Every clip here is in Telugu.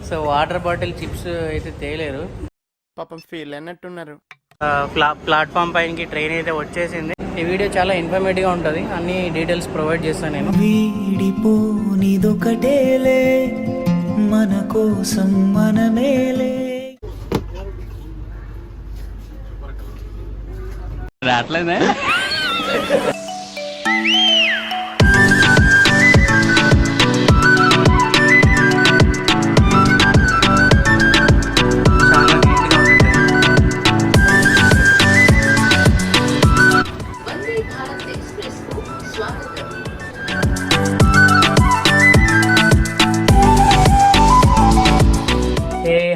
సో వాటర్ బాటిల్ చిప్స్ అయితే తేలేరు, పాపం ఫీల్ అన్నట్టున్నారు. ప్లాట్ఫామ్ పైనకి ట్రైన్ అయితే వచ్చేసింది. ఈ వీడియో చాలా ఇన్ఫర్మేటివ్గా ఉంటుంది, అన్ని డీటెయిల్స్ ప్రొవైడ్ చేస్తాను నేను. వీడిపోనిదొకటేలే మన కోసం మనమేలే. రావట్లేదే.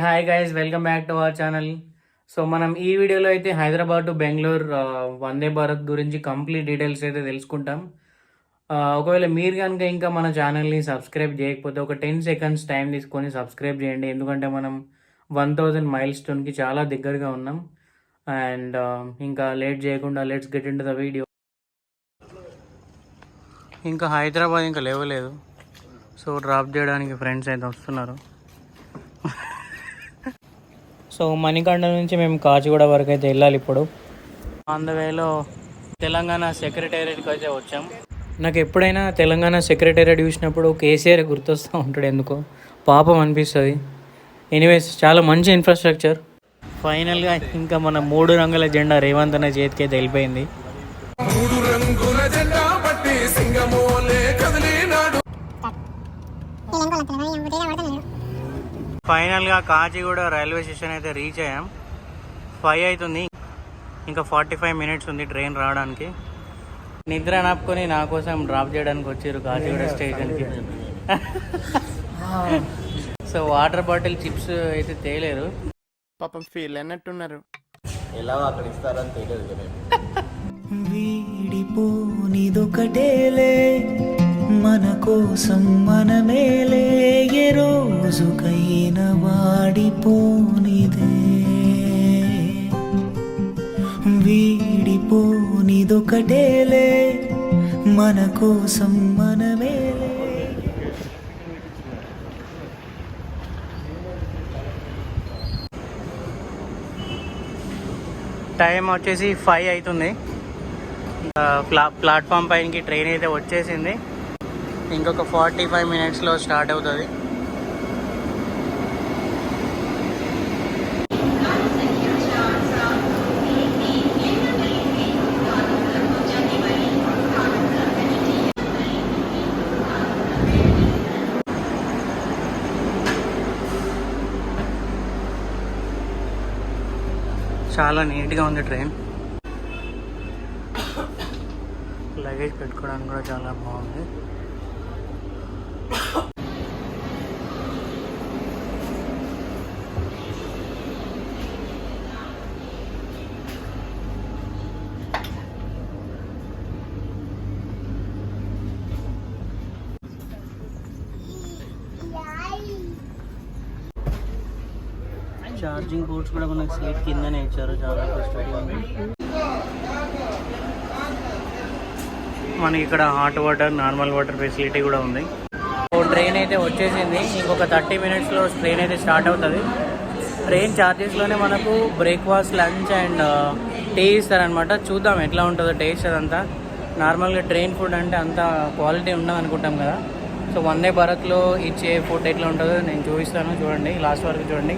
Hi guys, welcome back to our channel. So మనం ఈ వీడియోలో అయితే హైదరాబాద్ టు బెంగళూరు వందే భారత్ గురించి కంప్లీట్ డీటెయిల్స్ అయితే తెలుసుకుంటాం. ఒకవేళ మీరు కనుక ఇంకా మన ఛానల్ని సబ్స్క్రైబ్ చేయకపోతే ఒక 10 seconds టైం తీసుకొని సబ్స్క్రైబ్ చేయండి, ఎందుకంటే మనం 1000 milestone చాలా దగ్గరగా ఉన్నాం. అండ్ ఇంకా లేట్ చేయకుండా let's get in to the video. ఇంకా హైదరాబాద్ ఇంకా లేవలేదు, సో డ్రాప్ చేయడానికి ఫ్రెండ్స్ అయితే వస్తున్నారు. సో మణికండ నుంచి మేము కాచిగూడ వరకు అయితే వెళ్ళాలి ఇప్పుడు. ఆన్ ద వేలో తెలంగాణ సెక్రటేరియట్కి అయితే వచ్చాం. నాకు ఎప్పుడైనా తెలంగాణ సెక్రటేరియట్ చూసినప్పుడు కేసీఆర్ గుర్తొస్తూ ఉంటాడు, ఎందుకో పాపం అనిపిస్తుంది. ఎనీవేస్ చాలా మంచి ఇన్ఫ్రాస్ట్రక్చర్. ఫైనల్గా ఇంకా మన 3 రంగుల జెండా రేవంత్ అనే చేతికి అయితే వెళ్ళిపోయింది. ఫైనల్గా కాచిగూడ రైల్వే స్టేషన్ అయితే రీచ్ అయ్యాం. 5 అవుతుంది, ఇంకా 45 minutes ఉంది ట్రైన్ రావడానికి. నిద్ర నాపుకొని నా కోసం డ్రాప్ చేయడానికి వచ్చారు కాచిగూడ స్టేషన్కి. సో వాటర్ బాటిల్ చిప్స్ అయితే తేలేరు, పాపం ఫీల్ అన్నట్టున్నారు. ఎలా అక్కడ ఇస్తారని తెలియదు కదా. వీడిపోనిదొకటేలే మన కోసం మనమేలే. ఏ రోజుకైనా వాడిపోనిదే. వీడిపోనిదొకటేలే మన కోసం మనమేలే. టైం వచ్చేసి 5 అవుతుంది. ప్లాట్ఫామ్ పైనకి ట్రైన్ అయితే వచ్చేసింది. ఇంకొక 45 minutesలో స్టార్ట్ అవుతుంది. చాలా నీట్గా ఉంది ట్రైన్. లగేజ్ పెట్టుకోవడానికి కూడా చాలా బాగుంది. ఛార్జింగ్ పోర్ట్స్ కూడా మనకు సీట్ కిందనే ఇచ్చారు, చాలా ఫెసిలిటీ ఉంది. మనకి ఇక్కడ hot water, normal water facility కూడా ఉంది. ట్రైన్ అయితే వచ్చేసింది. ఇంకొక 30 minutesలో ట్రైన్ అయితే స్టార్ట్ అవుతుంది. ట్రైన్ ఛార్జెస్లోనే మనకు బ్రేక్ఫాస్ట్, లంచ్ అండ్ టీ ఇస్తారనమాట. చూద్దాం ఎట్లా ఉంటుందో టేస్ట్ అదంతా. నార్మల్గా ట్రైన్ ఫుడ్ అంటే అంత క్వాలిటీ ఉండదు అనుకుంటాం కదా. సో వందే భారత్లో ఇచ్చే ఫుడ్ ఎట్లా ఉంటుందో నేను చూపిస్తాను, చూడండి లాస్ట్ వరకు చూడండి.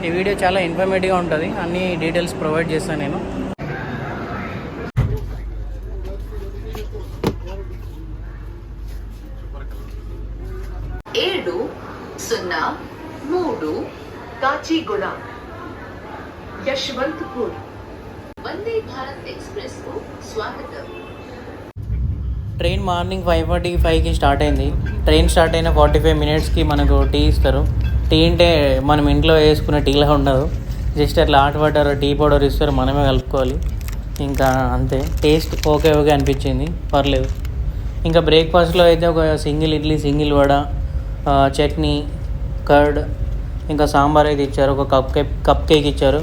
ఈ వీడియో చాలా ఇన్ఫర్మేటివ్గా ఉంటుంది, అన్ని డీటెయిల్స్ ప్రొవైడ్ చేస్తాను నేను. 703 కాచిగూడ యశ్వంతపూర్ వందే భారత్ ఎక్స్ప్రెస్ కు స్వాగతం. ట్రైన్ మార్నింగ్ 5:45కి స్టార్ట్ అయింది. ట్రైన్ స్టార్ట్ అయిన 45 minutesకి మనకు టీ ఇస్తారు. టీ అంటే మనం ఇంట్లో వేసుకునే టీలా ఉండదు, జస్ట్ అట్లా హాట్ వాటర్, టీ పౌడర్ ఇస్తారు, మనమే కలుపుకోవాలి. ఇంకా అంతే. టేస్ట్ ఓకే అనిపించింది, పర్లేదు. ఇంకా బ్రేక్ఫాస్ట్లో అయితే ఒక single idli, single vada, chutney, curd, ఇంకా సాంబార్ అయితే ఇచ్చారు. ఒక కప్ కేక్ ఇచ్చారు.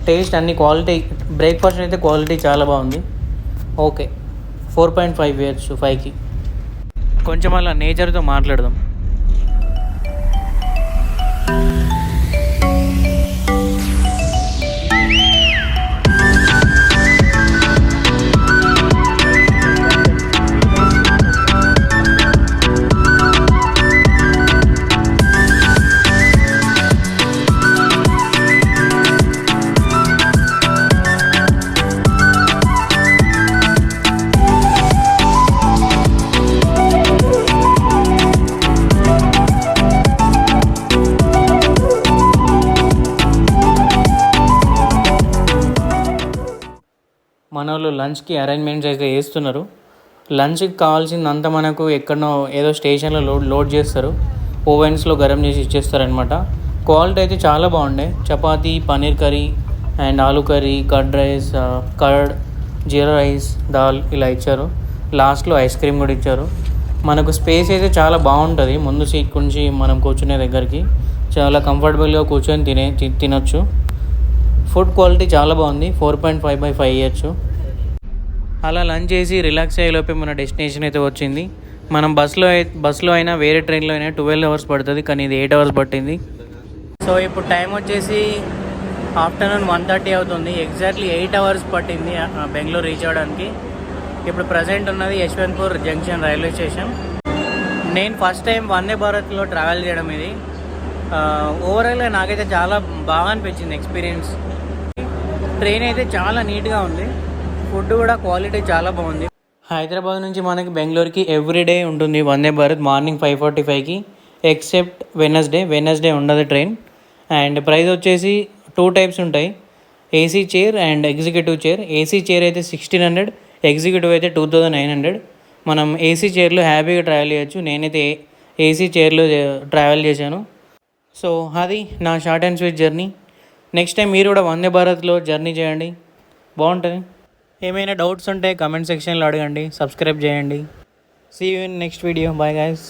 టేస్ట్ అన్ని క్వాలిటీ, బ్రేక్ఫాస్ట్ అయితే క్వాలిటీ చాలా బాగుంది. ఓకే, 4.5 ఇయర్స్ 5కి. కొంచెం అలా నేచర్తో మాట్లాడదాం. మన వాళ్ళు లంచ్కి అరేంజ్మెంట్స్ అయితే చేస్తున్నారు. లంచ్కి కావాల్సిందంతా మనకు ఎక్కడనో ఏదో స్టేషన్లో లోడ్ చేస్తారు. ఓవెన్స్లో గరం చేసి ఇచ్చేస్తారనమాట. క్వాలిటీ అయితే చాలా బాగుండే. Chapati, paneer curry and aloo curry, curd rice, curd, jeera rice, dal ఇలా ఇచ్చారు. లాస్ట్లో ఐస్ క్రీమ్ కూడా ఇచ్చారు. మనకు స్పేస్ అయితే చాలా బాగుంటుంది. ముందు సీట్ నుంచి మనం కూర్చునే దగ్గరికి చాలా కంఫర్టబుల్గా కూర్చొని తినొచ్చు. ఫుడ్ క్వాలిటీ చాలా బాగుంది. 4.5/5 ఇవ్వచ్చు. అలా లంచ్ చేసి రిలాక్స్ అయ్యేలోపే మన డెస్టినేషన్ అయితే వచ్చింది. మనం బస్సులో అయినా వేరే ట్రైన్లో అయినా 12 అవర్స్ పడుతుంది, కానీ ఇది 8 అవర్స్ పట్టింది. సో ఇప్పుడు టైం వచ్చేసి ఆఫ్టర్నూన్ 1:30 అవుతుంది. ఎగ్జాక్ట్లీ 8 అవర్స్ పట్టింది బెంగళూరు రీచ్ అవ్వడానికి. ఇప్పుడు ప్రజెంట్ ఉన్నది యశ్వంత్పూర్ జంక్షన్ రైల్వే స్టేషన్. నేను ఫస్ట్ టైం వందే భారత్లో ట్రావెల్ చేయడం ఇది. ఓవరాల్గా నాకైతే చాలా బాగా అనిపించింది ఎక్స్పీరియన్స్. ట్రైన్ అయితే చాలా నీట్గా ఉంది. ఫుడ్ కూడా క్వాలిటీ చాలా బాగుంది. హైదరాబాద్ నుంచి మనకి బెంగళూరుకి ఎవ్రీడే ఉంటుంది Vande Bharat morning 5:45కి, except Wednesday ఉండదు ట్రైన్. అండ్ ప్రైస్ వచ్చేసి 2 టైప్స్ ఉంటాయి, AC chair and executive chair. AC chair అయితే 1600, ఎగ్జిక్యూటివ్ అయితే 2900. మనం ఏసీ చైర్లో హ్యాపీగా ట్రావెల్ చేయొచ్చు. నేనైతే ఏసీ చైర్లో ట్రావెల్ చేశాను. సో అది నా short and sweet journey. Next time మీరు కూడా వందే భారత్లో జర్నీ చేయండి, బాగుంటుంది. ఏమైనా డౌట్స్ ఉంటే కమెంట్ సెక్షన్లో అడగండి, సబ్స్క్రైబ్ చేయండి. See you in next video. Bye guys.